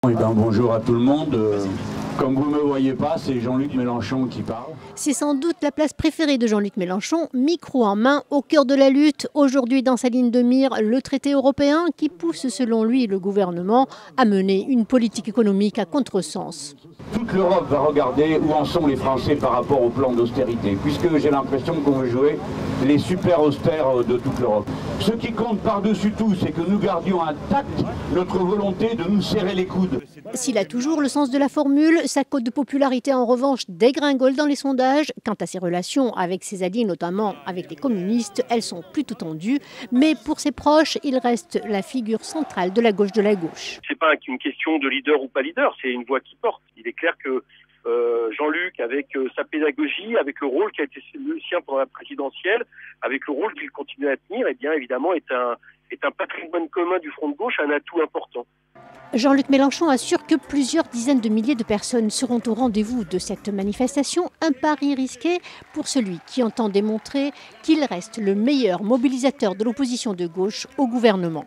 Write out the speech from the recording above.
Eh ben, bonjour à tout le monde. Comme vous ne me voyez pas, c'est Jean-Luc Mélenchon qui parle. C'est sans doute la place préférée de Jean-Luc Mélenchon, micro en main, au cœur de la lutte. Aujourd'hui, dans sa ligne de mire, le traité européen qui pousse, selon lui, le gouvernement à mener une politique économique à contresens. Toute l'Europe va regarder où en sont les Français par rapport au plan d'austérité, puisque j'ai l'impression qu'on veut jouer les super austères de toute l'Europe. Ce qui compte par-dessus tout, c'est que nous gardions intacte notre volonté de nous serrer les coudes. S'il a toujours le sens de la formule, sa cote de popularité en revanche dégringole dans les sondages. Quant à ses relations avec ses alliés, notamment avec les communistes, elles sont plutôt tendues. Mais pour ses proches, il reste la figure centrale de la gauche de la gauche. C'est pas une question de leader ou pas leader, c'est une voix qui porte. Il est clair que Jean-Luc, avec sa pédagogie, avec le rôle qui a été le sien pendant la présidentielle, avec le rôle qu'il continue à tenir, eh bien évidemment est un patrimoine commun du front de gauche, un atout important. Jean-Luc Mélenchon assure que plusieurs dizaines de milliers de personnes seront au rendez-vous de cette manifestation. Un pari risqué pour celui qui entend démontrer qu'il reste le meilleur mobilisateur de l'opposition de gauche au gouvernement.